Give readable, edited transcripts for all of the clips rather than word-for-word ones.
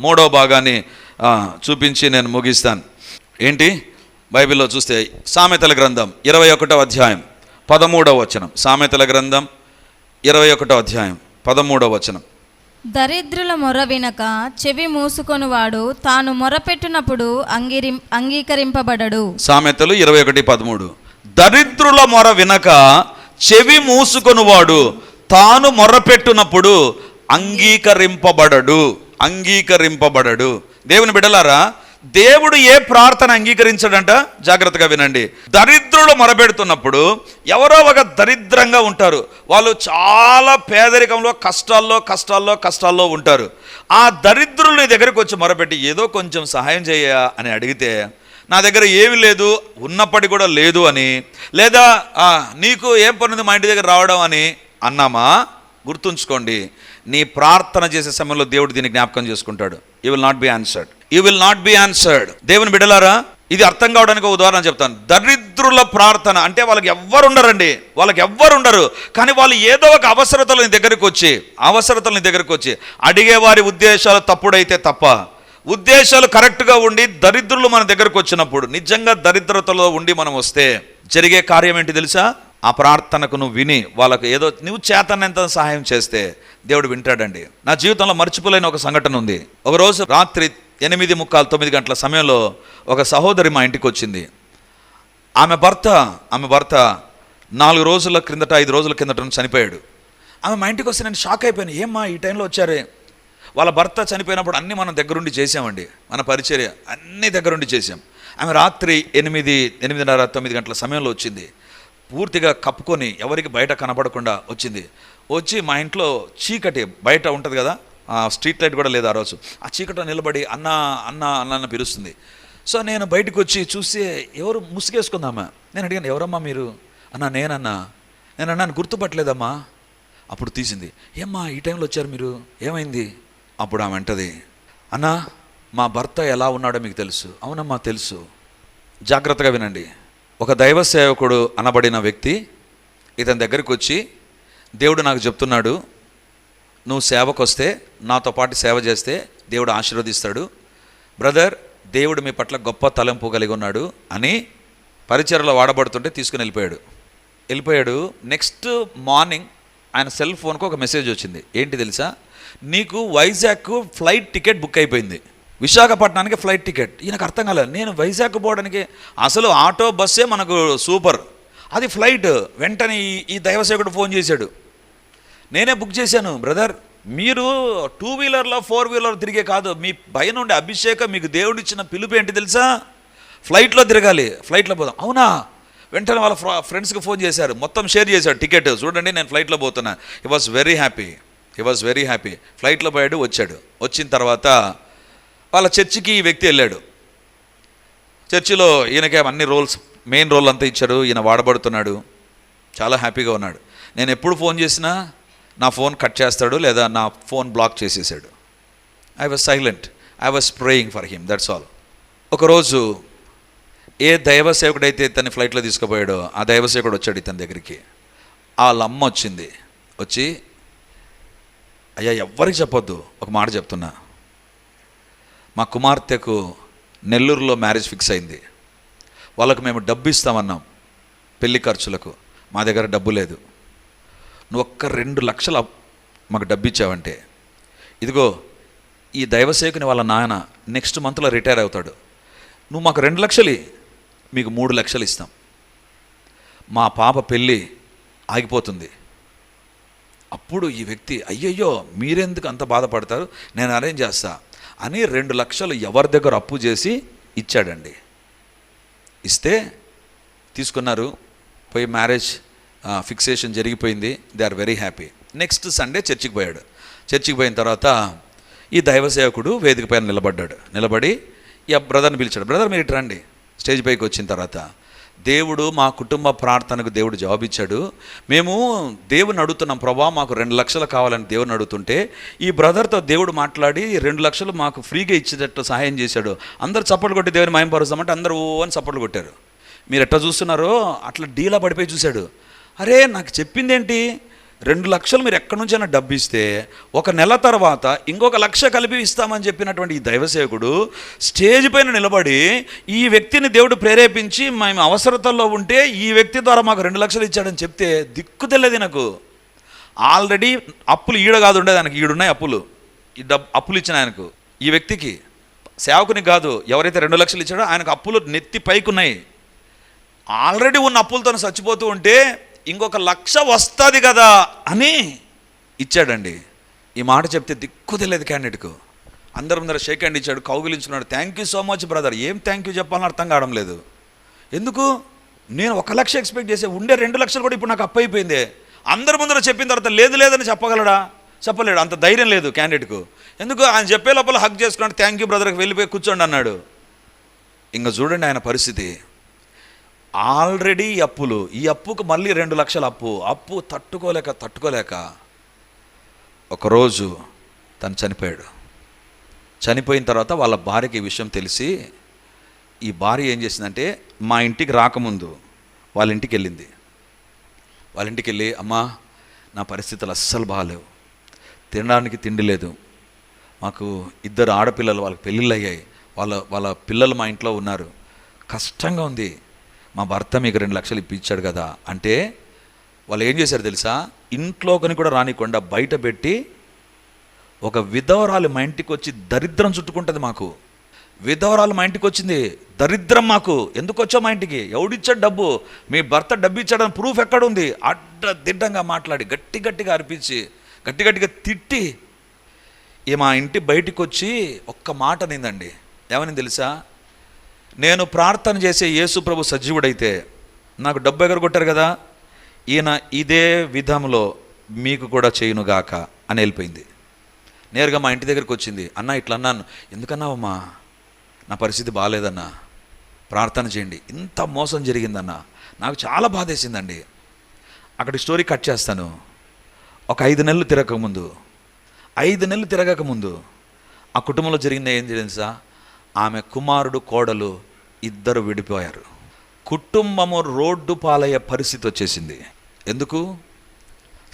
మూడో భాగాన్ని చూపించి నేను ముగిస్తాను. ఏంటి? బైబిల్లో చూస్తే సామెతల గ్రంథం 21వ అధ్యాయం 13వ వచనం. సామెతల గ్రంథం 21వ అధ్యాయం 13వ వచనం. దరిద్రుల మొర వినక చెవి మూసుకొనువాడు తాను మొరపెట్టినప్పుడు అంగీకరింపబడడు. సామెతలు 21:13. దరిద్రుల మొర వినక చెవి మూసుకొనువాడు తాను మొరపెట్టినప్పుడు అంగీకరింపబడడు. దేవుని బిడ్డలారా, దేవుడు ఏ ప్రార్థన అంగీకరించడంట? జాగ్రత్తగా వినండి. దరిద్రులు మొరపెడుతున్నప్పుడు, ఎవరో ఒక దరిద్రంగా ఉంటారు, వాళ్ళు చాలా పేదరికంలో కష్టాల్లో ఉంటారు. ఆ దరిద్రులు నీ దగ్గరకు వచ్చి మొరపెట్టి ఏదో కొంచెం సహాయం చేయ అని అడిగితే, నా దగ్గర ఏమి లేదు, ఉన్నప్పటి కూడా లేదు అని, లేదా నీకు ఏం పనుంది మా ఇంటి దగ్గర రావడం అని అన్నామా, గుర్తుంచుకోండి, నీ ప్రార్థన చేసే సమయంలో దేవుడు దీన్ని జ్ఞాపకం చేసుకుంటాడు. You will not be answered. దేవుని బిడ్డలారా, ఇది అర్థం కావడానికి ఒక ఉదాహరణ చెప్తాను. దరిద్రుల ప్రార్థన అంటే వాళ్ళకి ఎవ్వరు ఉండరు, కానీ వాళ్ళు ఏదో ఒక అవసరతలు నీ దగ్గరకు వచ్చి అడిగే వారి ఉద్దేశాలు తప్పుడైతే తప్ప, ఉద్దేశాలు కరెక్ట్గా ఉండి దరిద్రులు మన దగ్గరకు వచ్చినప్పుడు, నిజంగా దరిద్రతలో ఉండి మనం వస్తే జరిగే కార్యం ఏంటి తెలుసా? ఆ ప్రార్థనకు నువ్వు విని వాళ్ళకు ఏదో నువ్వు చేతనంత సహాయం చేస్తే దేవుడు వింటాడండి. నా జీవితంలో మర్చిపోలేని ఒక సంఘటన ఉంది. ఒకరోజు రాత్రి 8:45-9 గంటల సమయంలో ఒక సహోదరి మా ఇంటికి వచ్చింది. ఆమె భర్త 4 రోజుల క్రిందట 5 రోజుల కిందట చనిపోయాడు. ఆమె మా ఇంటికి వస్తే నేను షాక్ అయిపోయాను. ఏమ్మా ఈ టైంలో వచ్చారే? వాళ్ళ భర్త చనిపోయినప్పుడు అన్నీ మనం దగ్గరుండి చేసామండి, మన పరిచర్య అన్నీ దగ్గరుండి చేసాం. ఆమె రాత్రి 8:30-9 గంటల సమయంలో వచ్చింది. పూర్తిగా కప్పుకొని ఎవరికి బయట కనపడకుండా వచ్చి మా ఇంట్లో చీకటి బయట ఉంటుంది కదా, స్ట్రీట్ లైట్ కూడా లేదు ఆ రోజు. ఆ చీకటిలో నిలబడి అన్న పిలుస్తుంది. సో నేను బయటకు వచ్చి చూస్తే ఎవరు ముసుగేసుకుందామా. నేను అడిగాను, ఎవరమ్మా మీరు? నేనన్నాను గుర్తుపట్టలేదమ్మా. అప్పుడు తీసింది. ఏమ్మా ఈ టైంలో వచ్చారు మీరు, ఏమైంది? అప్పుడు ఆమె అంటది, అన్నా మా భర్త ఎలా ఉన్నాడో మీకు తెలుసు? అవునమ్మా తెలుసు. జాగ్రత్తగా వినండి. ఒక దైవ సేవకుడు అనబడిన వ్యక్తి ఇతని దగ్గరికి వచ్చి, దేవుడు నాకు చెప్తున్నాడు, నువ్వు సేవకు వస్తే నాతో పాటు సేవ చేస్తే దేవుడు ఆశీర్వదిస్తాడు బ్రదర్, దేవుడు మీ పట్ల గొప్ప తలంపు కలిగి ఉన్నాడు అని పరిచర్యలో వాడబడుతుంటే తీసుకుని వెళ్ళిపోయాడు. నెక్స్ట్ మార్నింగ్ ఆయన సెల్ ఫోన్కు ఒక మెసేజ్ వచ్చింది. ఏంటి తెలుసా? నీకు వైజాగ్ ఫ్లైట్ టికెట్ బుక్ అయిపోయింది, విశాఖపట్నానికి ఫ్లైట్ టికెట్. ఈయనకు అర్థం కాలేదు. నేను వైజాగ్ పోవడానికి అసలు ఆటో బస్సే మనకు సూపర్, అది ఫ్లైట్. వెంటనే ఈ దైవసేవకుడు ఫోన్ చేశాడు, నేనే బుక్ చేశాను బ్రదర్, మీరు 2 వీలర్లో 4 వీలర్ తిరిగే కాదు, మీ పైన ఉండే అభిషేకం, మీకు దేవుడు ఇచ్చిన పిలుపు ఏంటి తెలుసా? ఫ్లైట్లో తిరగాలి, ఫ్లైట్లో పోదాం. అవునా? వెంటనే వాళ్ళ ఫ్రెండ్స్కి ఫోన్ చేశారు, మొత్తం షేర్ చేశాడు టికెట్. చూడండి నేను ఫ్లైట్లో పోతున్నా. He was very happy. ఫ్లైట్లో పోయాడు, వచ్చిన తర్వాత వాళ్ళ చర్చికి ఈ వ్యక్తి వెళ్ళాడు. చర్చిలో ఈయనకే అన్ని మెయిన్ రోల్ అంతా ఇచ్చాడు. ఈయన వాడబడుతున్నాడు, చాలా హ్యాపీగా ఉన్నాడు. నేను ఎప్పుడు ఫోన్ చేసినా నా ఫోన్ కట్ చేస్తాడు, లేదా నా ఫోన్ బ్లాక్ చేసేసాడు. I was silent, I was praying for him, that's all. ఒకరోజు ఏ దైవ సేవకుడైతే ఇతన్ని ఫ్లైట్లో తీసుకుపోయాడో ఆ దైవ సేవకుడు వచ్చాడు ఇతని దగ్గరికి. వాళ్ళ అమ్మ వచ్చి అయ్యా ఎవ్వరికి చెప్పొద్దు, ఒక మాట చెప్తున్నా, మా కుమార్తెకు నెల్లూరులో మ్యారేజ్ ఫిక్స్ అయింది, వాళ్ళకు మేము డబ్బు ఇస్తామన్నాం పెళ్లి ఖర్చులకు, మా దగ్గర డబ్బు లేదు, నువ్వు ఒక్క 2 లక్షలు మాకు డబ్బు ఇచ్చావంటే, ఇదిగో ఈ దైవసేవకుని వాళ్ళ నాయన నెక్స్ట్ మంత్లో రిటైర్ అవుతాడు, నువ్వు మాకు 2 లక్షలు, మీకు 3 లక్షలు ఇస్తాం, మా పాప పెళ్ళి ఆగిపోతుంది. అప్పుడు ఈ వ్యక్తి, అయ్యయ్యో మీరెందుకు అంత బాధపడతారు, నేను అరేంజ్ చేస్తా అని 2 లక్షలు ఎవరి దగ్గర అప్పు చేసి ఇచ్చాడండి. ఇస్తే తీసుకున్నారు, పోయి మ్యారేజ్ ఫిక్సేషన్ జరిగిపోయింది. They are very happy. Next Sunday చర్చికి పోయాడు. చర్చికి పోయిన తర్వాత ఈ దైవ సేవకుడు వేదిక పైన నిలబడి ఈ బ్రదర్ని పిలిచాడు. బ్రదర్ మీరు ఇటు రండి. స్టేజ్ పైకి వచ్చిన తర్వాత, దేవుడు మా కుటుంబ ప్రార్థనకు దేవుడు జవాబిచ్చాడు, మేము దేవుని అడుగుతున్నాం, ప్రభా మాకు 2 లక్షలు కావాలని దేవుని అడుగుతుంటే ఈ బ్రదర్తో దేవుడు మాట్లాడి 2 లక్షలు మాకు ఫ్రీగా ఇచ్చేటట్టు సహాయం చేశాడు. అందరు చప్పట్లు కొట్టి దేవుని మహిమపరుస్తామంటే అందరూ అని చప్పట్లు కొట్టారు. మీరు ఎట్లా చూస్తున్నారో అట్లా డీలా పడిపోయి చూశాడు. అరే నాకు చెప్పిందేంటి, 2 లక్షలు మీరు ఎక్కడి నుంచైనా డబ్బు ఇస్తే 1 నెల తర్వాత ఇంకొక 1 లక్ష కలిపి ఇస్తామని చెప్పినటువంటి ఈ దైవ సేవకుడు స్టేజ్ పైన నిలబడి ఈ వ్యక్తిని దేవుడు ప్రేరేపించి మేము అవసరతల్లో ఉంటే ఈ వ్యక్తి ద్వారా మాకు 2 లక్షలు ఇచ్చాడని చెప్తే దిక్కు తెలియదు నాకు. ఆల్రెడీ అప్పులు ఈడ కాదు ఉండేది, ఆయనకి ఈడున్నాయి అప్పులు. ఈ అప్పులు ఇచ్చిన ఆయనకు, ఈ వ్యక్తికి, సేవకునికి కాదు, ఎవరైతే 2 లక్షలు ఇచ్చాడో ఆయనకు అప్పులు నెత్తి పైకున్నాయి. ఆల్రెడీ ఉన్న అప్పులతో చచ్చిపోతూ ఉంటే ఇంకొక 1 లక్ష వస్తుంది కదా అని ఇచ్చాడండి. ఈ మాట చెప్తే దిక్కు తెలియదు క్యాండిడేట్కు. అందరి ముందర షేక్ హ్యాండ్ ఇచ్చాడు, కౌగిలించుకున్నాడు. Thank you so much brother. ఏం థ్యాంక్ యూ చెప్పాలని అర్థం కావడం లేదు. ఎందుకు? నేను 1 లక్ష ఎక్స్పెక్ట్ చేసే, ఉండే 2 లక్షలు కూడా ఇప్పుడు నాకు అప్పు అయిపోయింది. అందరి ముందర చెప్పిన తర్వాత లేదు లేదని చెప్పగలడా? చెప్పలేడు. అంత ధైర్యం లేదు క్యాండిడేట్కు. ఎందుకు? ఆయన చెప్పే లోపల హక్ చేసుకున్నాడు, థ్యాంక్ యూ బ్రదర్కి వెళ్ళిపోయి కూర్చోండి అన్నాడు. ఇంకా చూడండి ఆయన పరిస్థితి. ఆల్రెడీ అప్పులు, ఈ అప్పుకు మళ్ళీ 2 లక్షల అప్పు తట్టుకోలేక ఒకరోజు తను చనిపోయాడు. చనిపోయిన తర్వాత వాళ్ళ భార్యకి ఈ విషయం తెలిసి ఈ భార్య ఏం చేసిందంటే మా ఇంటికి రాకముందు వాళ్ళ ఇంటికి వెళ్ళింది. వాళ్ళ ఇంటికి వెళ్ళి, అమ్మా నా పరిస్థితులు అస్సలు బాగాలేవు, తినడానికి తిండి లేదు, మాకు 2 ఆడపిల్లలు, వాళ్ళకి పెళ్ళిళ్ళు అయ్యాయి, వాళ్ళ పిల్లలు మా ఇంట్లో ఉన్నారు, కష్టంగా ఉంది, మా భర్త మీకు 2 లక్షలు ఇప్పించాడు కదా అంటే వాళ్ళు ఏం చేశారు తెలుసా? ఇంట్లోకని కూడా రానికుండా బయట పెట్టి, ఒక విధవరాలు మా ఇంటికి వచ్చి దరిద్రం చుట్టుకుంటుంది మాకు. విధవరాలు మా ఇంటికి వచ్చింది, దరిద్రం మాకు, ఎందుకు వచ్చావు మా ఇంటికి, ఎవడిచ్చాడు డబ్బు, మీ భర్త డబ్బు ఇచ్చాడని ప్రూఫ్ ఎక్కడుంది? అడ్డదిడ్డంగా మాట్లాడి గట్టిగా అరిపించి గట్టిగా తిట్టి మా ఇంటి బయటికి వచ్చి ఒక్క మాట నిందండి. ఏమని తెలుసా? నేను ప్రార్థన చేసే యేసు ప్రభు సజీవుడైతే నాకు డబ్బు ఎగరగొట్టారు కదా, ఈయన ఇదే విధంలో మీకు కూడా చేయునుగాక అని వెళ్ళిపోయింది. నేరుగా మా ఇంటి దగ్గరికి వచ్చింది. అన్న ఇట్లా అన్నాను. ఎందుకన్నావమ్మా? నా పరిస్థితి బాగాలేదన్నా, ప్రార్థన చేయండి. ఇంత మోసం జరిగిందన్న, నాకు చాలా బాధేసిందండి. అక్కడి స్టోరీ కట్ చేస్తాను. ఒక 5 నెలలు తిరగకముందు ఆ కుటుంబంలో జరిగింది ఏం తెలుసా? ఆమె కుమారుడు కోడలు 2 విడిపోయారు. కుటుంబము రోడ్డు పాలయ్యే పరిస్థితి వచ్చేసింది. ఎందుకు?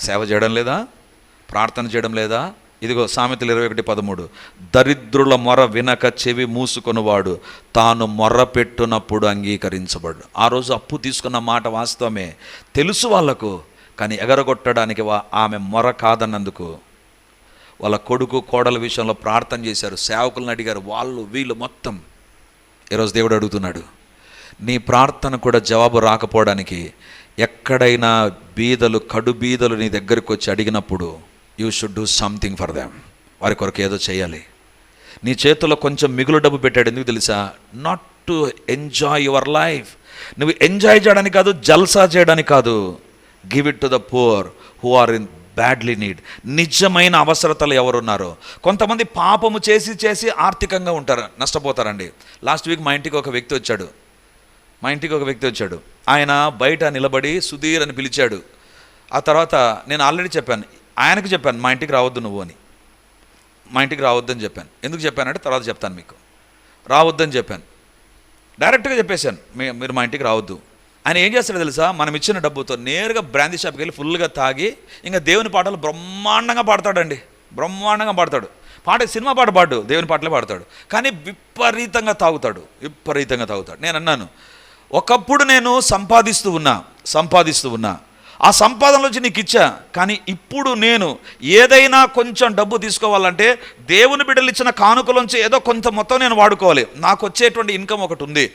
సేవ చేయడం లేదా? ప్రార్థన చేయడం లేదా? ఇదిగో సామెతలు 21:13, దరిద్రుల మొర వినక చెవి మూసుకొనివాడు తాను మొర్ర పెట్టునప్పుడు అంగీకరించబడు. ఆ రోజు అప్పు తీసుకున్న మాట వాస్తవమే, తెలుసు వాళ్ళకు, కానీ ఎగరగొట్టడానికి ఆమె మొర కాదన్నందుకు వాళ్ళ కొడుకు కోడల విషయంలో ప్రార్థన చేశారు, సేవకులను అడిగారు, వీళ్ళు మొత్తం. ఈరోజు దేవుడు అడుగుతున్నాడు, నీ ప్రార్థన కూడా జవాబు రాకపోవడానికి ఎక్కడైనా కడు బీదలు నీ దగ్గరికి వచ్చి అడిగినప్పుడు you should do something for them. వారి కొరకు ఏదో చేయాలి. నీ చేతుల్లో కొంచెం మిగులు డబ్బు పెట్టాడు, ఎందుకు తెలుసా? Not to enjoy your life. నువ్వు ఎంజాయ్ చేయడానికి కాదు, జల్సా చేయడానికి కాదు. Give it to the poor who are in badly need. నిజమైన అవసరతలు ఎవరున్నారో. కొంతమంది పాపము చేసి ఆర్థికంగా ఉంటారు, నష్టపోతారండి. లాస్ట్ వీక్ మా ఇంటికి ఒక వ్యక్తి వచ్చాడు. ఆయన బయట నిలబడి సుధీర్ అని పిలిచాడు. ఆ తర్వాత నేను ఆల్రెడీ ఆయనకు చెప్పాను, మా ఇంటికి రావద్దు నువ్వు అని. మా ఇంటికి రావద్దని చెప్పాను. ఎందుకు చెప్పానంటే తర్వాత చెప్తాను మీకు. రావద్దని చెప్పాను, డైరెక్ట్గా చెప్పేశాను, మీరు మా ఇంటికి రావద్దు. ఆయన ఏం చేస్తాడో తెలుసా? మనం ఇచ్చిన డబ్బుతో నేరుగా బ్రాందీ షాప్కి వెళ్ళి ఫుల్గా తాగి ఇంకా దేవుని పాటలు బ్రహ్మాండంగా పాడతాడండి. సినిమా పాట పాడు, దేవుని పాటలే పాడతాడు, కానీ విపరీతంగా తాగుతాడు. నేను అన్నాను, ఒకప్పుడు నేను సంపాదిస్తూ ఉన్నా, ఆ సంపాదనలోంచి నీకు ఇచ్చా, కానీ ఇప్పుడు నేను ఏదైనా కొంచెం డబ్బు తీసుకోవాలంటే దేవుని బిడ్డలు ఇచ్చిన కానుకలోంచి ఏదో కొంత మొత్తం నేను వాడుకోవాలి. నాకు వచ్చేటువంటి ఇన్కమ్ ఒకటి ఉంది,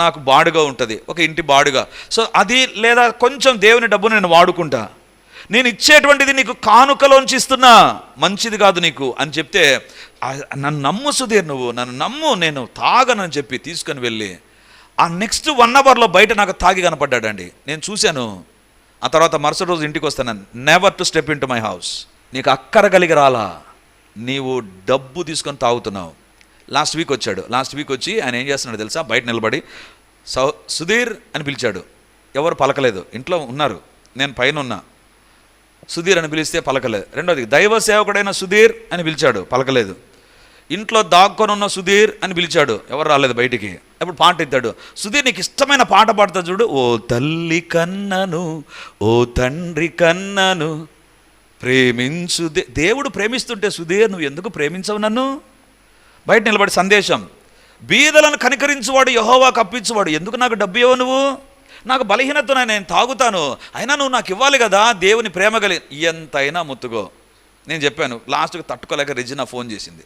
నాకు బాడుగా ఉంటుంది, ఒక ఇంటి బాడుగా. సో అది లేదా కొంచెం దేవుని డబ్బు నేను వాడుకుంటా. నేను ఇచ్చేటువంటిది నీకు కానుకలోంచి ఇస్తున్నా, మంచిది కాదు నీకు అని చెప్తే, నన్ను నమ్ము సుధీర్, నువ్వు నన్ను నమ్ము, నేను తాగనని చెప్పి తీసుకొని వెళ్ళి ఆ నెక్స్ట్ 1 అవర్లో బయట నాకు తాగి కనపడ్డాడండి. నేను చూశాను. ఆ తర్వాత మరుసటి రోజు ఇంటికి వస్తాను. Never to step in to my house. నీకు అక్కర కలిగి రాలా, నీవు డబ్బు తీసుకొని తాగుతున్నావు. లాస్ట్ వీక్ వచ్చి ఆయన ఏం చేస్తున్నాడు తెలుసా? బయట నిలబడి సుధీర్ అని పిలిచాడు. ఎవరు పలకలేదు, ఇంట్లో ఉన్నారు, నేను పైన ఉన్నా. సుధీర్ అని పిలిస్తే పలకలేదు. రెండోది దైవ సేవకుడైన సుధీర్ అని పిలిచాడు, పలకలేదు. ఇంట్లో దాక్కొని ఉన్న సుధీర్ అని పిలిచాడు, ఎవరు రాలేదు బయటికి. అప్పుడు పాట ఎత్తాడు. సుధీర్ నీకు ఇష్టమైన పాట పాడుతా చూడు. ఓ తల్లి కన్నను, ఓ తండ్రి కన్నను, ప్రేమించు. దేవుడు ప్రేమిస్తుంటే సుధీర్ నువ్వు ఎందుకు ప్రేమించవు నన్ను? బయట నిలబడి సందేశం, బీదలను కనికరించువాడు యెహోవాకు అప్పించువాడు. ఎందుకు నాకు డబ్బు ఇవ్వవు నువ్వు? నాకు బలహీనత, నేను తాగుతాను, అయినా నువ్వు నాకు ఇవ్వాలి కదా. దేవుని ప్రేమ ఎంతైనా ముత్తుకో. నేను చెప్పాను, లాస్ట్కి తట్టుకోలేక రెజినా ఫోన్ చేసింది.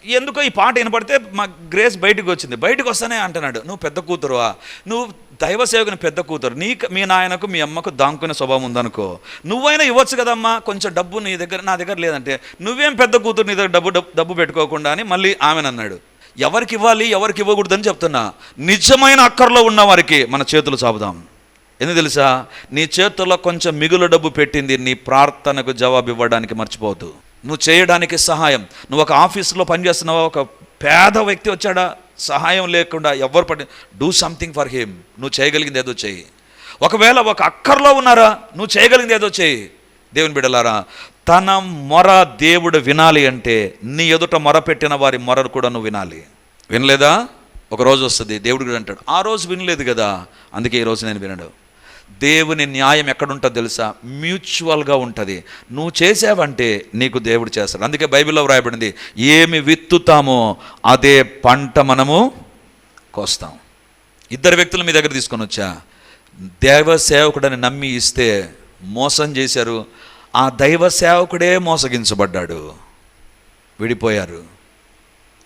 ఎందుకో ఈ పాట వినపడితే మా గ్రేస్ బయటకు వచ్చింది. బయటకు వస్తానే అంటున్నాడు, నువ్వు పెద్ద కూతురువా, నువ్వు దైవ సేవకుని పెద్ద కూతురు, మీ నాయనకు మీ అమ్మకు దాంకునే స్వభావం ఉందనుకో, నువ్వైనా ఇవ్వచ్చు కదమ్మా కొంచెం డబ్బు, నా దగ్గర లేదంటే నువ్వేం పెద్ద కూతురు నీ దగ్గర డబ్బు పెట్టుకోకుండా అని మళ్ళీ ఆమెనన్నాడు. ఎవరికి ఇవ్వాలి ఎవరికి ఇవ్వకూడదని చెప్తున్నా. నిజమైన అక్కర్లో ఉన్న వారికి మన చేతులు చాపుదాం. ఎందుకు తెలుసా? నీ చేతుల్లో కొంచెం మిగులు డబ్బు పెట్టింది నీ ప్రార్థనకు జవాబు ఇవ్వడానికి మర్చిపోవద్దు. నువ్వు చేయడానికి సహాయం. నువ్వు ఒక ఆఫీసులో పనిచేస్తున్నావా, ఒక పేద వ్యక్తి వచ్చాడా, సహాయం లేకుండా ఎవరు డూ సంథింగ్ ఫర్ హిమ్. నువ్వు చేయగలిగింది ఏదో చేయి. ఒకవేళ ఒక అక్కర్లో ఉన్నారా, నువ్వు చేయగలిగింది ఏదో చేయి. దేవుని బిడ్డలారా, తన మొర దేవుడు వినాలి అంటే నీ ఎదుట మొర పెట్టిన వారి మొరను కూడా నువ్వు వినాలి. వినలేదా? ఒక రోజు వస్తుంది దేవుడు కూడా అంటాడు, ఆ రోజు వినలేదు కదా, అందుకే ఈ రోజు నేను వినడు. దేవుని న్యాయం ఎక్కడుంటుందో తెలుసా? మ్యూచువల్గా ఉంటుంది. నువ్వు చేసావంటే నీకు దేవుడు చేస్తాడు. అందుకే బైబిల్లో వ్రాయబడింది, ఏమి విత్తుతామో అదే పంట మనము కోస్తాం. ఇద్దరు వ్యక్తులు మీ దగ్గర తీసుకొని వచ్చా, దైవ సేవకుడని నమ్మి ఇస్తే మోసం చేశారు. ఆ దైవ సేవకుడే మోసగించబడ్డాడు, విడిపోయారు.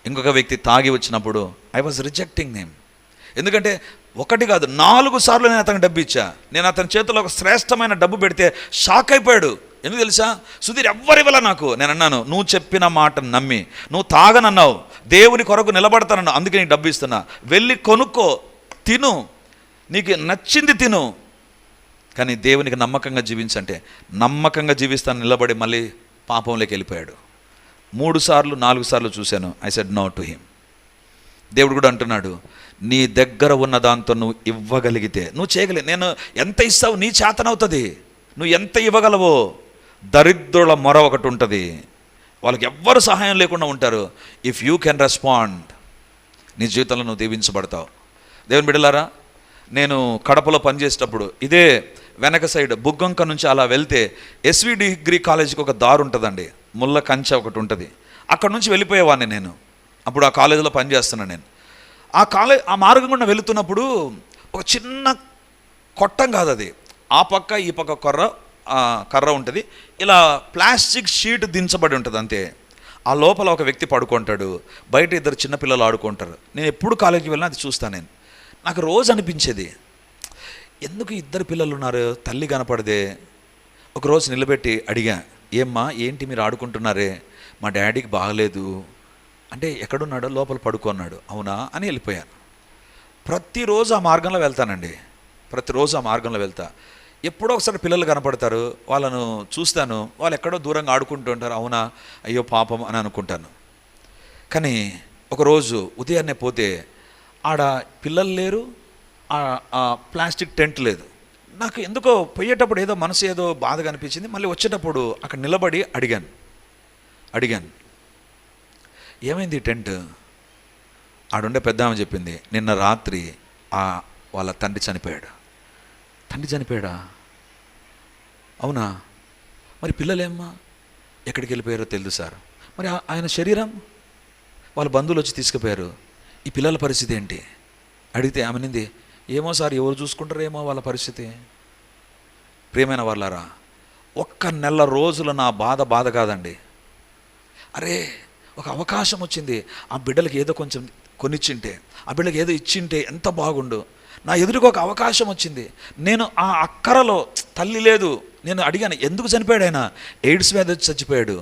ఇంకొక వ్యక్తి తాగి వచ్చినప్పుడు ఐ వాజ్ రిజెక్టింగ్ హిమ్. ఎందుకంటే ఒకటి కాదు 4 సార్లు నేను అతనికి డబ్బు ఇచ్చా. నేను అతని చేతిలో ఒక శ్రేష్టమైన డబ్బు పెడితే షాక్ అయిపోయాడు. ఎందుకు తెలుసా? సుధీర్ ఎవ్వరివల్ల నాకు. నేను అన్నాను, నువ్వు చెప్పిన మాట నమ్మి నువ్వు తాగనన్నావు, దేవుని కొరకు నిలబడతానన్నావు, అందుకే నీకు డబ్బు ఇస్తున్నా, వెళ్ళి కొనుక్కో, తిను, నీకు నచ్చింది తిను, కానీ దేవునికి నమ్మకంగా జీవించంటే నమ్మకంగా జీవిస్తాను నిలబడి మళ్ళీ పాపంలోకి వెళ్ళిపోయాడు. 3 సార్లు 4 సార్లు చూశాను. I said no to him. దేవుడు కూడా అంటున్నాడు, నీ దగ్గర ఉన్న దాంతో నువ్వు ఇవ్వగలిగితే నువ్వు చేయగలిగి, నేను ఎంత ఇస్తావు నీ చేతనవుతుంది. నువ్వు ఎంత ఇవ్వగలవో. దరిద్రుల మొర ఒకటి ఉంటుంది, వాళ్ళకి ఎవ్వరు సహాయం లేకుండా ఉంటారు. ఇఫ్ యూ కెన్ రెస్పాండ్, నీ జీవితంలో నువ్వు దీవించబడతావు. దేవుని బిడ్డలారా, నేను కడపలో పనిచేసేటప్పుడు ఇదే వెనక సైడ్ బుగ్గంక నుంచి అలా వెళ్తే ఎస్వి డిగ్రీ కాలేజీకి ఒక దారి ఉంటుందండి, ముళ్ళ కంచె ఒకటి ఉంటుంది. అక్కడ నుంచి వెళ్ళిపోయేవాడిని నేను. అప్పుడు ఆ కాలేజీలో పనిచేస్తున్నాను నేను. ఆ మార్గం గుండా వెళుతున్నప్పుడు ఒక చిన్న కొట్టం కాదు అది, ఆ పక్క ఈ పక్క కర్ర ఉంటుంది, ఇలా ప్లాస్టిక్ షీట్ దించబడి ఉంటుంది అంతే. ఆ లోపల ఒక వ్యక్తి పడుకుంటాడు, బయట 2 చిన్నపిల్లలు ఆడుకుంటారు. నేను ఎప్పుడు కాలేజీకి వెళ్ళినా అది చూస్తాను నేను. నాకు రోజు అనిపించేది, ఎందుకు 2 పిల్లలు ఉన్నారు, తల్లి కనపడదే. ఒకరోజు నిలబెట్టి అడిగా, ఏమ్మా ఏంటి మీరు ఆడుకుంటున్నారే? మా డాడీకి బాగలేదు అంటే, ఎక్కడున్నాడో? లోపల పడుకున్నాడు. అవునా అని వెళ్ళిపోయాను. ప్రతిరోజు ఆ మార్గంలో వెళ్తానండి, ప్రతిరోజు ఆ మార్గంలో వెళ్తా. ఎప్పుడో ఒకసారి పిల్లలు కనపడతారు, వాళ్ళను చూస్తాను, వాళ్ళు ఎక్కడో దూరంగా ఆడుకుంటూ ఉంటారు. అవునా, అయ్యో పాపం అని అనుకుంటాను. కానీ ఒకరోజు ఉదయాన్నే పోతే ఆడ పిల్లలు లేరు, ఆ ప్లాస్టిక్ టెంట్ లేదు. నాకు ఎందుకో పోయేటప్పుడు ఏదో మనసు ఏదో బాధగా అనిపించింది. మళ్ళీ వచ్చేటప్పుడు అక్కడ నిలబడి అడిగాను ఏమైంది ఈ టెంట్? ఆడుండే పెద్ద ఆమె చెప్పింది, నిన్న రాత్రి వాళ్ళ తండ్రి చనిపోయాడు. తండ్రి చనిపోయాడా? అవునా, మరి పిల్లలేమ్మా ఎక్కడికి వెళ్ళిపోయారో తెలియదు సార్. మరి ఆయన శరీరం వాళ్ళ బంధువులు వచ్చి తీసుకుపోయారు, ఈ పిల్లల పరిస్థితి ఏంటి అడిగితే ఆమె నింది, ఏమో సార్ ఎవరు చూసుకుంటారేమో వాళ్ళ పరిస్థితి. ప్రియమైన వాళ్ళారా, 1 నెల రోజులు నా బాధ కాదండి. అరే ఒక అవకాశం వచ్చింది, ఆ బిడ్డలకి ఏదో కొంచెం కొనిచ్చింటే, ఆ బిడ్డలకి ఏదో ఇచ్చింటే ఎంత బాగుండు. నా ఎదురుగా ఒక అవకాశం వచ్చింది. నేను ఆ అక్కరలో తల్లి లేదు. నేను అడిగాను, ఎందుకు చనిపోయాడు ఆయన? ఎయిడ్స్ వ్యాధి వచ్చి చచ్చిపోయాడు.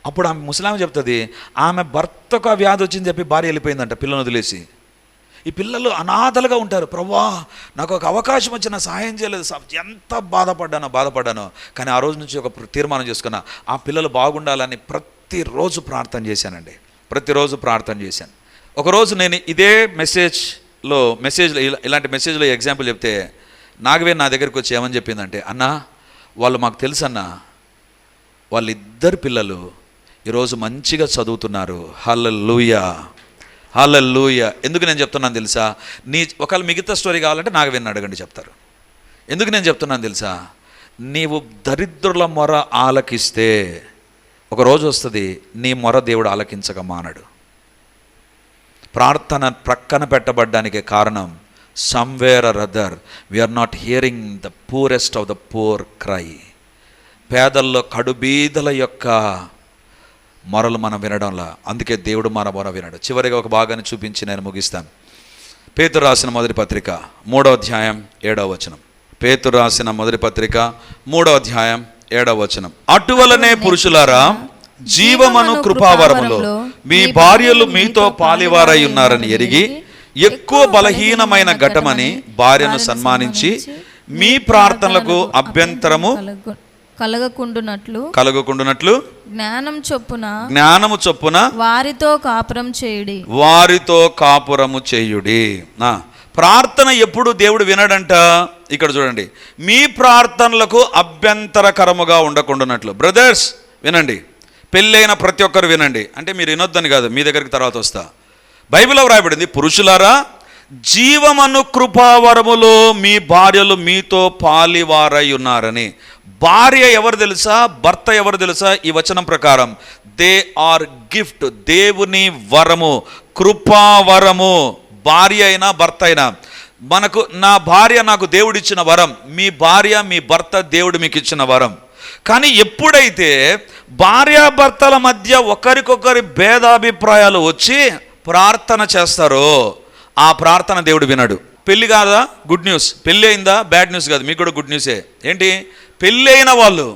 అప్పుడు ఆమె ముసలామె చెప్తుంది, ఆమె భర్తకు ఆ వ్యాధి వచ్చింది చెప్పి భార్య వెళ్ళిపోయిందంట పిల్లలను వదిలేసి. ఈ పిల్లలు అనాథలుగా ఉంటారు. ప్రభువా నాకు ఒక అవకాశం వచ్చి నా సహాయం చేయలేదు, ఎంత బాధపడ్డానో. కానీ ఆ రోజు నుంచి ఒక తీర్మానం చేసుకున్నా, ఆ పిల్లలు బాగుండాలని ప్రతిరోజు ప్రార్థన చేశానండి, ప్రతిరోజు ప్రార్థన చేశాను. ఒకరోజు నేను ఇదే మెసేజ్లో ఇలాంటి మెసేజ్లో ఎగ్జాంపుల్ చెప్తే నాగవే నా దగ్గరికి వచ్చి ఏమని చెప్పిందంటే, అన్నా వాళ్ళు మాకు తెలుసు అన్నా, వాళ్ళిద్దరు పిల్లలు ఈరోజు మంచిగా చదువుతున్నారు. హల్లెలూయా హల్లెలూయా. ఎందుకు నేను చెప్తున్నాను తెలుసా? ఒకవేళ మిగతా స్టోరీ కావాలంటే నాకు అడగండి చెప్తారు. ఎందుకు నేను చెప్తున్నాను తెలుసా? నీవు దరిద్రుల మొర ఆలకిస్తే ఒక రోజు వస్తుంది నీ మొర దేవుడు ఆలకించక మానడు. ప్రార్థన ప్రక్కన పెట్టబడ్డానికి కారణం somewhere or other we are not hearing the purest of the poor cry. పేదల్లో కడుబీదల యొక్క మొరలు మనం వినడంలా, అందుకే దేవుడు మన మొర వినడు. చివరిగా ఒక భాగాన్ని చూపించి నేను ముగిస్తాను. పేతురు రాసిన మొదటి పత్రిక 3వ అధ్యాయం 7వ వచనం. పేతురు రాసిన మొదటి పత్రిక 3వ అధ్యాయం 7వ వచనం. అటువలనే పురుషులారా, జీవమను కృపావరములో మీ భార్యలు మీతో పాలివారై ఉన్నారని ఎరిగి ఎక్కువ బలహీనమైన ఘటమని భార్యను సన్మానించి మీ ప్రార్థనలకు అభ్యంతరము కలగకుండునట్లు జ్ఞానము చొప్పున వారితో కాపురము చేయుడి. ప్రార్థన ఎప్పుడు దేవుడు వినడంట. ఇక్కడ చూడండి, మీ ప్రార్థనలకు అభ్యంతరకరముగా ఉండకుండానట్లు. బ్రదర్స్ వినండి, పెళ్ళైన ప్రతి ఒక్కరు వినండి. అంటే మీరు వినొద్దని కాదు, మీ దగ్గరికి తర్వాత వస్తా. బైబిల్లో వ్రాయబడింది, పురుషులారా జీవమను కృపావరములో మీ భార్యలు మీతో పాలివారై ఉన్నారని. భార్య ఎవరు తెలుసా, భర్త ఎవరు తెలుసా? ఈ వచనం ప్రకారం దే ఆర్ గిఫ్ట్, దేవుని వరము, కృపావరము. భార్య అయినా భర్త అయినా, మనకు నా భార్య నాకు దేవుడిచ్చిన వరం, మీ భార్య మీ భర్త దేవుడు మీకు ఇచ్చిన వరం. కానీ ఎప్పుడైతే భార్యాభర్తల మధ్య ఒకరికొకరి భేదాభిప్రాయాలు వచ్చి ప్రార్థన చేస్తారో ఆ ప్రార్థన దేవుడు వినడు. పెళ్ళి కాదా? Good news. పెళ్ళి అయిందా? బ్యాడ్ న్యూస్ కాదు, మీకు కూడా గుడ్ న్యూసే. ఏంటి? పెళ్ళి అయిన వాళ్ళు,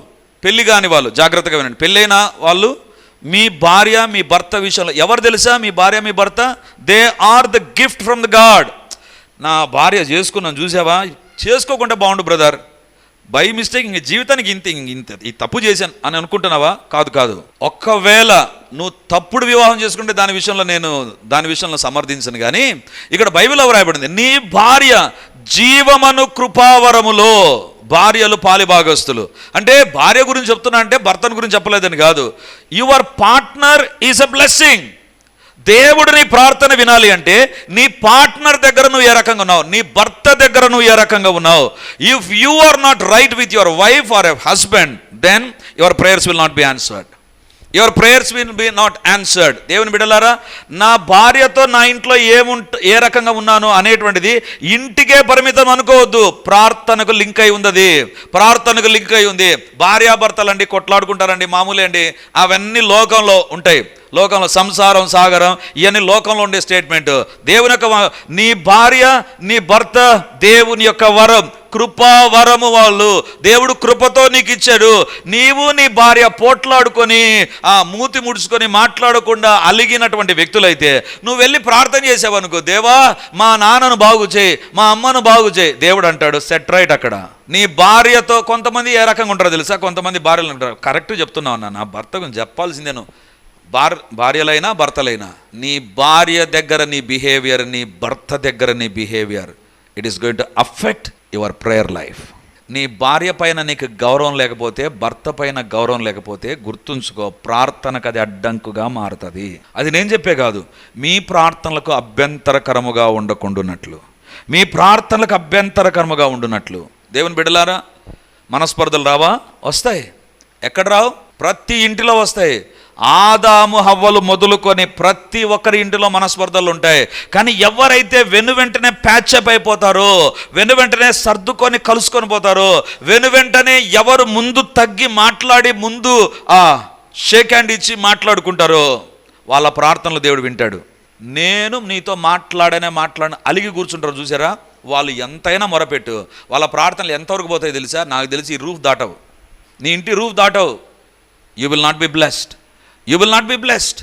పెళ్ళి కాని వాళ్ళు జాగ్రత్తగా వినండి. పెళ్ళైన వాళ్ళు మీ భార్య మీ భర్త విషయంలో ఎవరు తెలుసా? మీ భార్య మీ భర్త they are the gift from the God. నా భార్య చేసుకున్నాను చూసావా, చేసుకోకుండా బాగుండు బ్రదర్, బై మిస్టేక్ ఇంక జీవితానికి ఇంత ఈ తప్పు చేశాను అని అనుకుంటున్నావా? కాదు. ఒక్కవేళ నువ్వు తప్పుడు వివాహం చేసుకుంటే దాని విషయంలో సమర్థించను. కానీ ఇక్కడ బైబిల్లో వ్రాయబడింది, నీ భార్య జీవమను కృపావరములో, భార్యలు పాలిభాగస్తులు. అంటే భార్య గురించి చెప్తున్నా అంటే భర్తను గురించి చెప్పలేదని కాదు. Your partner is a blessing. దేవుడు నీ ప్రార్థన వినాలి అంటే నీ పార్ట్నర్ దగ్గర నువ్వు ఏ రకంగా ఉన్నావు, నీ భర్త దగ్గర నువ్వు ఏ రకంగా ఉన్నావు. If you are not right with your wife or a husband, then your prayers will not be answered. Your prayers will be not answered. దేవుని బిడ్డలారా, నా భార్యతో నా ఇంట్లో ఏ రకంగా ఉన్నాను అనేటువంటిది ఇంటికే పరిమితం అనుకోవద్దు. ప్రార్థనకు లింక్ అయి ఉంది, ప్రార్థనకు లింక్ అయి ఉంది. భార్యాభర్తలండి కొట్లాడుకుంటారండి, మామూలే అండి, అవన్నీ లోకంలో ఉంటాయి. లోకంలో సంసారం సాగరం ఇవన్నీ లోకంలో ఉండే స్టేట్మెంట్. దేవుని యొక్క నీ భార్య నీ భర్త దేవుని యొక్క వరం, కృపా వరము. వాళ్ళు దేవుడు కృపతో నీకు ఇచ్చాడు. నీవు నీ భార్య పోట్లాడుకొని మూతి ముడుచుకొని మాట్లాడకుండా అలిగినటువంటి వ్యక్తులైతే నువ్వు వెళ్ళి ప్రార్థన చేసావనుకో, దేవా మా నాన్నను బాగు చేయి, మా అమ్మను బాగు చేయి, దేవుడు అంటాడు సెట్ రైట్. అక్కడ నీ భార్యతో కొంతమంది ఏ రకంగా ఉంటారో తెలుసా? కొంతమంది భార్యలు ఉంటారు, కరెక్ట్ చెప్తున్నావు అన్న, నా భర్త గురించి చెప్పాల్సిందేను. భార్యలైనా భర్తలైనా, నీ భార్య దగ్గర నీ బిహేవియర్, నీ భర్త దగ్గర నీ behaviour, it is going to affect your prayer life. నీ భార్య పైన నీకు గౌరవం లేకపోతే, భర్త పైన గౌరవం లేకపోతే గుర్తుంచుకో, ప్రార్థనకు అది అడ్డంకుగా మారుతుంది. అది నేను చెప్పే కాదు, మీ ప్రార్థనలకు అభ్యంతరకరముగా ఉండకుండానట్లు, మీ ప్రార్థనలకు అభ్యంతరకరముగా ఉండునట్లు. దేవుని బిడ్డలారా, మనస్పర్ధలు రావా? వస్తాయి. ఎక్కడ రావు? ప్రతి ఇంటిలో వస్తాయి. ఆదాము హవ్వలు మొదలుకొని ప్రతి ఒక్కరి ఇంటిలో మనస్పర్ధలు ఉంటాయి. కానీ ఎవరైతే వెంటనే ప్యాచప్ అయిపోతారో, వెంటనే సర్దుకొని కలుసుకొని పోతారో, వెంటనే ఎవరు ముందు తగ్గి మాట్లాడి ముందు షేక్ హ్యాండ్ ఇచ్చి మాట్లాడుకుంటారో వాళ్ళ ప్రార్థనలు దేవుడు వింటాడు. నేను నీతో మాట్లాడిన అలిగి కూర్చుంటారు చూసారా, వాళ్ళు ఎంతైనా మొరపెట్టు, వాళ్ళ ప్రార్థనలు ఎంతవరకు పోతాయి తెలుసా? నాకు తెలిసి ఈ రూఫ్ దాటవు, నీ ఇంటి రూఫ్ దాటవు. You will not be blessed, you will not be blessed.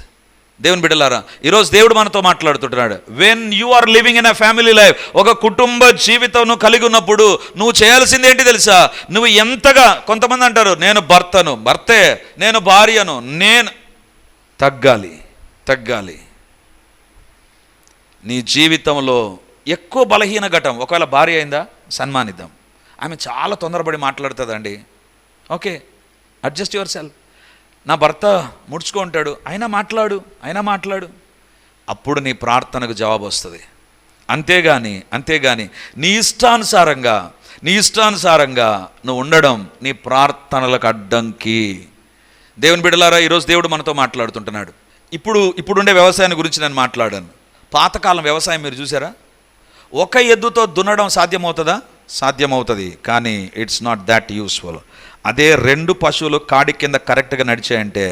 దేవుని బిడ్డలారా, ఈరోజు దేవుడు మనతో మాట్లాడుతుంటున్నాడు. When you are living in a family life, ఒక కుటుంబ జీవితం నువ్వు కలిగి ఉన్నప్పుడు నువ్వు చేయాల్సింది ఏంటి తెలుసా? నువ్వు ఎంతగా, కొంతమంది అంటారు నేను భర్తే, నేను భార్యను, నేను తగ్గాలి. నీ జీవితంలో ఎక్కువ బలహీన ఘటం ఒకవేళ భార్య అయిందా, సన్మానిద్దాం. ఆమె చాలా తొందరపడి మాట్లాడుతుందండి, ఓకే అడ్జస్ట్ యువర్ సెల్ఫ్. నా భర్త ముడుచుకో ఉంటాడు, అయినా మాట్లాడు, అప్పుడు నీ ప్రార్థనకు జవాబు వస్తుంది. అంతేగాని నీ ఇష్టానుసారంగా నీ ఇష్టానుసారంగా నువ్వు ఉండడం నీ ప్రార్థనలకు అడ్డంకి. దేవుని బిడ్డలారా, ఈరోజు దేవుడు మనతో మాట్లాడుతుంటున్నాడు. ఇప్పుడుండే వ్యవసాయాన్ని గురించి నేను మాట్లాడాను. పాతకాలం వ్యవసాయం మీరు చూసారా? ఒక ఎద్దుతో దున్నడం సాధ్యమవుతుందా? సాధ్యమవుతుంది, కానీ ఇట్స్ నాట్ దాట్ యూస్ఫుల్. అదే 2 పశువులు కాడి కింద కరెక్ట్గా నడిచాయంటే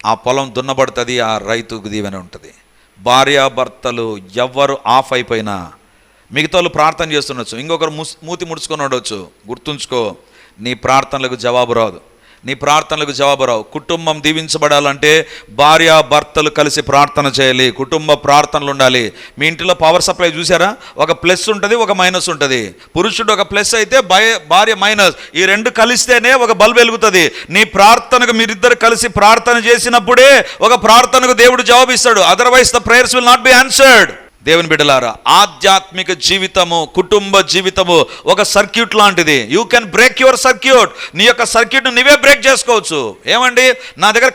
ఆ పొలం దున్నబడుతుంది, ఆ రైతుకు దీవెన ఉంటుంది. భార్యాభర్తలు ఎవ్వరు ఆఫ్ అయిపోయినా మిగతా వాళ్ళు ప్రార్థన చేస్తుండొచ్చు, ఇంకొకరు మూతి ముడుచుకొని ఉండొచ్చు. గుర్తుంచుకో, నీ ప్రార్థనలకు జవాబు రాదు, నీ ప్రార్థనలకు జవాబు రావు. కుటుంబం దీవించబడాలంటే భార్యాభర్తలు కలిసి ప్రార్థన చేయాలి, కుటుంబ ప్రార్థనలు ఉండాలి. మీ ఇంటిలో పవర్ సప్లై చూసారా? ఒక ప్లస్ ఉంటుంది, ఒక మైనస్ ఉంటుంది. పురుషుడు ఒక ప్లస్ అయితే భార్య మైనస్. ఈ 2 కలిస్తేనే ఒక బల్బు వెలుగుతుంది. నీ ప్రార్థనకు మీరిద్దరు కలిసి ప్రార్థన చేసినప్పుడే ఒక ప్రార్థనకు దేవుడు జవాబిస్తాడు. Otherwise the prayers will not be answered. దేవుని బిడ్డలారా, ఆధ్యాత్మిక జీవితము, కుటుంబ జీవితము ఒక సర్క్యూట్ లాంటిది. You can break your circuit. నీ యొక్క సర్క్యూట్ను నీవే బ్రేక్ చేసుకోవచ్చు. ఏమండి, నా దగ్గర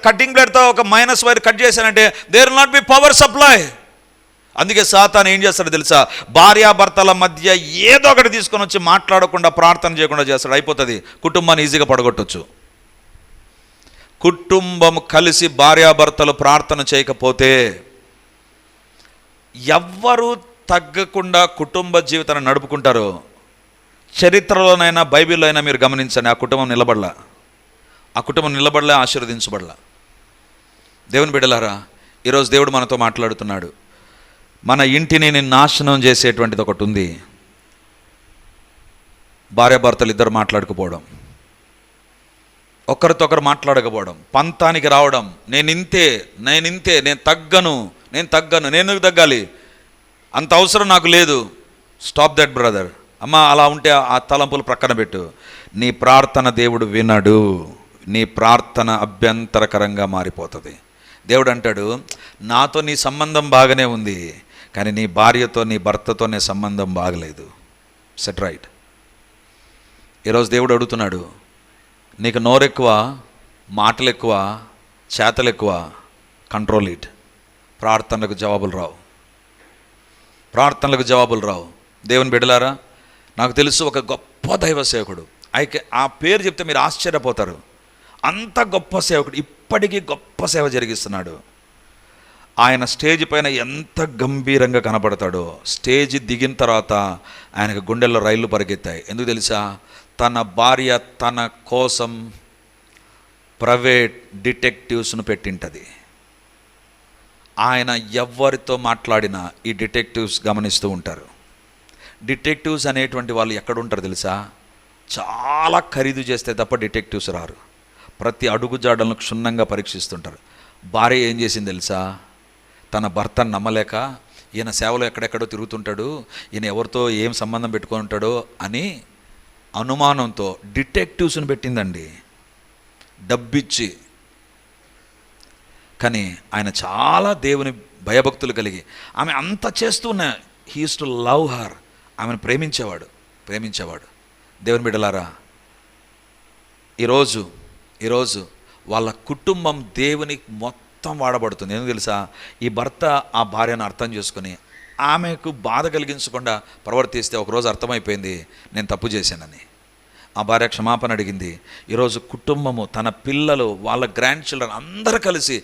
కటింగ్ బ్లేడ్తో ఒక మైనస్ వైర్ కట్ చేశానంటే there will not be power supply. అందుకే సాతాను ఏం చేస్తాడో తెలుసా? భార్యాభర్తల మధ్య ఏదో ఒకటి తీసుకొని వచ్చి మాట్లాడకుండా ప్రార్థన చేయకుండా చేస్తాడు. అయిపోతుంది, కుటుంబాన్ని ఈజీగా పడగొట్టవచ్చు. కుటుంబం కలిసి భార్యాభర్తలు ప్రార్థన చేయకపోతే ఎవ్వరూ తగ్గకుండా కుటుంబ జీవితాన్ని నడుపుకుంటారో చరిత్రలోనైనా బైబిల్లో అయినా మీరు గమనించండి, ఆ కుటుంబం నిలబడలే, ఆశీర్వదించబడలా. దేవుని బిడ్డలారా, ఈరోజు దేవుడు మనతో మాట్లాడుతున్నాడు. మన ఇంటిని నాశనం చేసేటువంటిది ఒకటి ఉంది. భార్యాభర్తలు ఇద్దరు మాట్లాడకపోవడం, ఒకరితో ఒకరు మాట్లాడకపోవడం, పంతానికి రావడం. నేనింతే, నేను తగ్గను, నేను ఎందుకు తగ్గాలి, అంత అవసరం నాకు లేదు. Stop that brother. అమ్మ, అలా ఉంటే ఆ తలంపులు ప్రక్కన పెట్టు. నీ ప్రార్థన దేవుడు వినడు, నీ ప్రార్థన అభ్యంతరకరంగా మారిపోతుంది. దేవుడు అంటాడు, నాతో నీ సంబంధం బాగానే ఉంది, కానీ నీ భార్యతో, నీ భర్తతో నీ సంబంధం బాగలేదు. Set right. ఈరోజు దేవుడు అడుగుతున్నాడు, నీకు నోరెక్కువ, మాటలు ఎక్కువ, చేతలు ఎక్కువ, కంట్రోల్ ఇట్. ప్రార్థనలకు జవాబులు రావు. దేవుని బిడ్డలారా, నాకు తెలుసు ఒక గొప్ప దైవ సేవకుడు. ఆ పేరు చెప్తే మీరు ఆశ్చర్యపోతారు. అంత గొప్ప సేవకుడు, ఇప్పటికీ గొప్ప సేవ జరిగిస్తున్నాడు. ఆయన స్టేజ్ పైన ఎంత గంభీరంగా కనపడతాడో, స్టేజ్ దిగిన తర్వాత ఆయనకు గుండెల్లో రైళ్లు పరిగెత్తాయి. ఎందుకు తెలుసా? తన భార్య తన కోసం ప్రైవేట్ డిటెక్టివ్స్ను పెట్టింటది. ఆయన ఎవరితో మాట్లాడినా ఈ డిటెక్టివ్స్ గమనిస్తూ ఉంటారు. డిటెక్టివ్స్ అనేటువంటి వాళ్ళు ఎక్కడుంటారు తెలుసా? చాలా ఖరీదు చేస్తే తప్ప డిటెక్టివ్స్ రారు. ప్రతి అడుగు జాడలను క్షుణ్ణంగా పరీక్షిస్తుంటారు. భార్య ఏం చేసింది తెలుసా? తన భర్తను నమ్మలేక, ఈయన సేవలో ఎక్కడెక్కడో తిరుగుతుంటాడు, ఈయన ఎవరితో ఏం సంబంధం పెట్టుకొని ఉంటాడో అని అనుమానంతో డిటెక్టివ్స్ని పెట్టిందండి, డబ్బిచ్చి. కానీ ఆయన చాలా దేవుని భయభక్తులు కలిగి, ఆమె అంత చేస్తూనే he used to love her, ఆమెను ప్రేమించేవాడు. దేవుని బిడ్డలారా, ఈరోజు వాళ్ళ కుటుంబం దేవునికి మొత్తం వాడబడుతుంది. ఎందుకు తెలుసా? ఈ భర్త ఆ భార్యను అర్థం చేసుకుని ఆమెకు బాధ కలిగించకుండా ప్రవర్తిస్తే ఒకరోజు అర్థమైపోయింది నేను తప్పు చేశానని. ఆ భార్య క్షమాపణ అడిగింది. ఈరోజు కుటుంబము, తన పిల్లలు, వాళ్ళ గ్రాండ్ చిల్డ్రన్ అందరూ కలిసి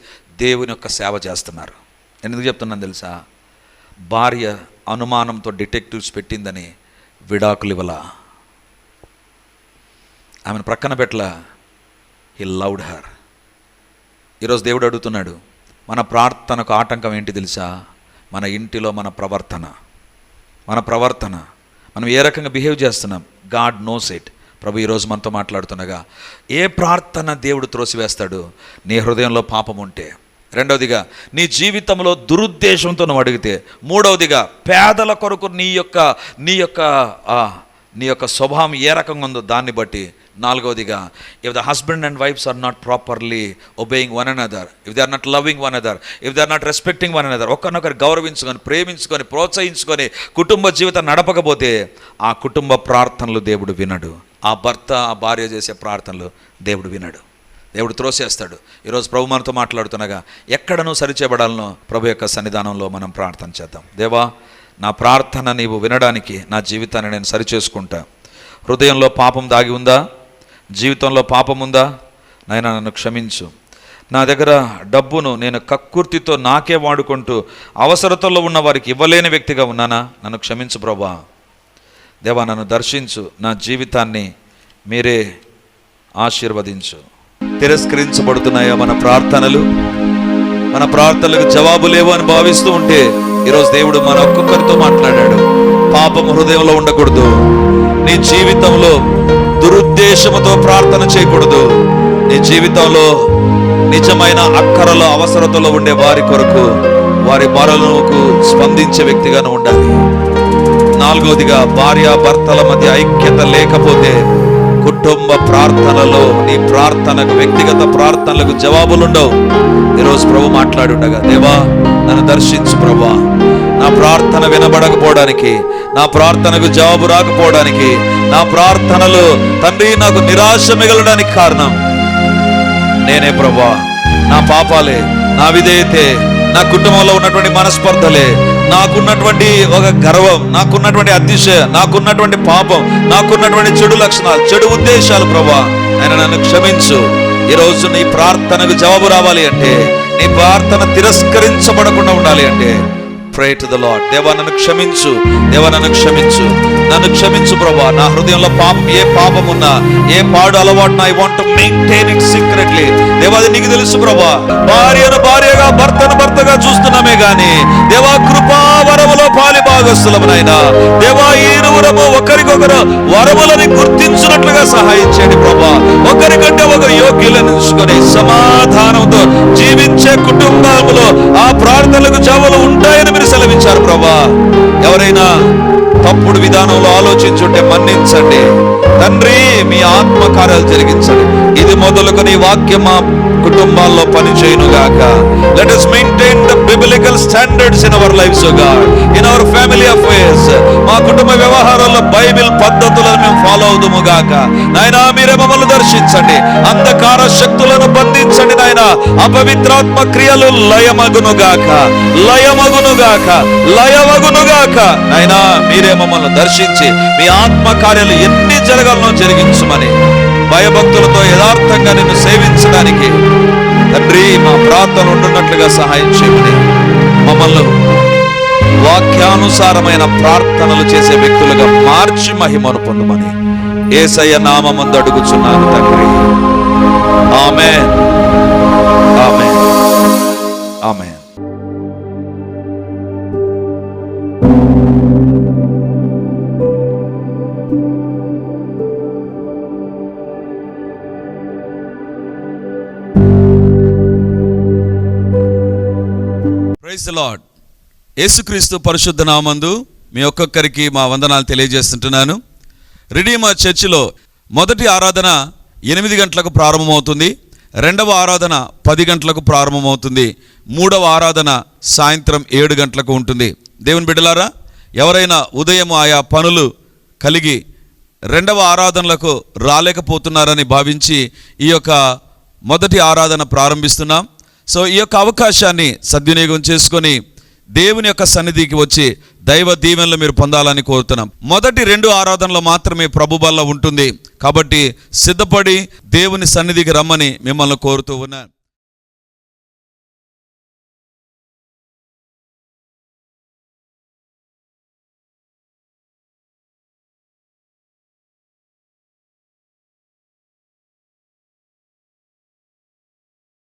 దేవుని యొక్క సేవ చేస్తున్నారు. ఎందుకు చెప్తున్నాను తెలుసా? భార్య అనుమానంతో డిటెక్టివ్స్ పెట్టిందని విడాకులు ఇవ్వలా, ఆమెను ప్రక్కన పెట్టలా. He loved her. ఈరోజు దేవుడు అడుగుతున్నాడు, మన ప్రార్థనకు ఆటంకం ఏంటి తెలుసా? మన ఇంటిలో మన ప్రవర్తన, మనం ఏ రకంగా బిహేవ్ చేస్తున్నాం. God knows it. ప్రభు ఈరోజు మనతో మాట్లాడుతుండగా, ఏ ప్రార్థన దేవుడు త్రోసివేస్తాడు? నీ హృదయంలో పాపం ఉంటే. రెండవదిగా, నీ జీవితంలో దురుద్దేశంతో నువ్వు అడిగితే. మూడవదిగా, పేదల కొరకు నీ యొక్క స్వభావం ఏ రకంగా ఉందో దాన్ని బట్టి. నాలుగవదిగా, if the husband and wives are not properly obeying one another, if they are not loving one another, if they are not respecting one another, ఒకరినొకరు గౌరవించుకొని, ప్రేమించుకొని, ప్రోత్సహించుకొని కుటుంబ జీవితం నడపకపోతే ఆ కుటుంబ ప్రార్థనలు దేవుడు వినడు. ఆ భర్త, ఆ భార్య చేసే ప్రార్థనలు దేవుడు వినడు, దేవుడు త్రోసేస్తాడు. ఈరోజు ప్రభు మనతో మాట్లాడుతుండగా, ఎక్కడనూ సరిచేయబడాలనో ప్రభు యొక్క సన్నిధానంలో మనం ప్రార్థన చేద్దాం. దేవా, నా ప్రార్థన నీవు వినడానికి నా జీవితాన్ని నేను సరిచేసుకుంటా. హృదయంలో పాపం దాగి ఉందా? జీవితంలో పాపం ఉందా? నాయనా నన్ను క్షమించు. నా దగ్గర డబ్బును నేను కక్కుర్తితో నాకే వాడుకుంటూ అవసరతలో ఉన్న వారికి ఇవ్వలేని వ్యక్తిగా ఉన్నానా? నన్ను క్షమించు ప్రభువా. దేవా నన్ను దర్శించు, నా జీవితాన్ని మీరే ఆశీర్వదించు. తిరస్కరించబడుతున్నాయా మన ప్రార్థనలు? మన ప్రార్థనలకు జవాబు లేవు అని భావిస్తూ ఉంటే ఈరోజు దేవుడు మన ఒక్కొక్కరితో మాట్లాడాడు. పాపం హృదయంలో ఉండకూడదు. నీ జీవితంలో దురుద్దేశముతో ప్రార్థన చేయకూడదు. నీ జీవితంలో నిజమైన అక్కరలో అవసరతలో ఉండే వారి కొరకు వారి మొరలకు స్పందించే వ్యక్తిగానే ఉండాలి. నాలుగోదిగా, భార్య భర్తల మధ్య ఐక్యత లేకపోతే కుటుంబ ప్రార్థనలో నీ ప్రార్థనకు, వ్యక్తిగత ప్రార్థనలకు జవాబులుండవు. ఈరోజు ప్రభు మాట్లాడుండగా, దేవా నన్ను దర్శించు ప్రభువా. నా ప్రార్థన వినబడకపోవడానికి, నా ప్రార్థనకు జవాబు రాకపోవడానికి, నా ప్రార్థనలు తండ్రి నాకు నిరాశ మిగలడానికి కారణం నేనే ప్రభువా. నా పాపాలే, నా విధేయతే, నా కుటుంబంలో ఉన్నటువంటి మనస్పర్ధలే, నాకున్నటువంటి ఒక గర్వం, నాకున్నటువంటి అతిశయ, నాకున్నటువంటి పాపం, నాకున్నటువంటి చెడు లక్షణాలు, చెడు ఉద్దేశాలు ప్రభువా ఆయన నన్ను క్షమించు. ఈరోజు నీ ప్రార్థనకు జవాబు రావాలి అంటే, నీ ప్రార్థన తిరస్కరించబడకుండా ఉండాలి అంటే Pray to the Lord. దేవా నన్ను క్షమించు, దేవా నన్ను క్షమించు, నన్ను క్షమించు ప్రభువా. నా హృదయంలో పాపం, ఏ పాపం ఉన్నా, ఏ పాడు అలవాటున I want to maintain it secretly. దేవా అది నీకు తెలుసు ప్రభువా. భార్యను భార్యగా, భర్తను భర్తగా చూస్తున్నామే గాని దేవా కృపా వరములో పాలి భాగస్థులమునైనా దేవా ఈ ఇరువురము ఒకరికొకరు వరములని గుర్తించినట్లుగా సహాయం చేయండి ప్రభువా. ఒకరికంటే ఒకరు యోగ్యులను ఎంచుకొని సమాధానంతో జీవించే కుటుంబాలలో ఆ ప్రార్థనలకు జవాబులు ఉంటాయని మీరు సెలవించారు ప్రభువా. ఎవరైనా తప్పుడు విధానంలో ఆలోచించుంటే మన్నించండి తండ్రి. మీ ఆత్మ కార్యాలు జరిగించండి. ఇది మొదలుకొని వాక్యం మా కుటుంబాల్లో పనిచేయును గాక. Let us maintain the biblical standards in our lives, O God, in our family affairs. మా కుటుంబ వ్యవహారాల్లో బైబిల్ పద్ధతులను మేము ఫాలో అవుదుము గాక. నాయనా మీరే మమ్మల్ని దర్శించండి. అంధకార శక్తులను బంధించండి నాయనా. అపవిత్రాత్మ క్రియలు లయమగును గాక, లయమగును గాక, లయమగును గాక. నాయనా మీరే మమ్మల్ని దర్శించి మీ ఆత్మ కార్యాలు ఎన్ని జరగాలనో జరిగించమని, భయభక్తులతో యథార్థంగా నిన్ను సేవించడానికి తండ్రి మా ప్రార్థన ఉంటున్నట్లుగా సహాయం చేయమని, మమ్మల్ని వాక్యానుసారమైన ప్రార్థనలు చేసే వ్యక్తులుగా మార్చి మహిమను పొందమని యేసయ్య నామముందు అడుగుచున్నాను తండ్రి. Amen, amen, amen. Praise the lord. యేసుక్రీస్తు పరిశుద్ధ నామందు మీ ఒక్కొక్కరికి మా వందనాలు తెలియజేస్తుంటున్నాను. రిడీమర్ చర్చిలో మొదటి ఆరాధన 8 గంటలకు ప్రారంభమవుతుంది. రెండవ ఆరాధన 10 గంటలకు ప్రారంభమవుతుంది. మూడవ ఆరాధన సాయంత్రం 7 గంటలకు ఉంటుంది. దేవుని బిడ్డలారా, ఎవరైనా ఉదయం ఆయా పనులు కలిగి రెండవ ఆరాధనలకు రాలేకపోతున్నారని భావించి ఈ యొక్క మొదటి ఆరాధన ప్రారంభిస్తున్నాం. సో ఈ యొక్క అవకాశాన్ని సద్వినియోగం చేసుకొని దేవుని యొక్క సన్నిధికి వచ్చి దైవ దీవెనలు మీరు పొందాలని కోరుతున్నాం. మొదటి 2 ఆరాధనలు మాత్రమే ప్రభు బల్ల ఉంటుంది. కాబట్టి సిద్ధపడి దేవుని సన్నిధికి రమ్మని మిమ్మల్ని కోరుతూ ఉన్నాను.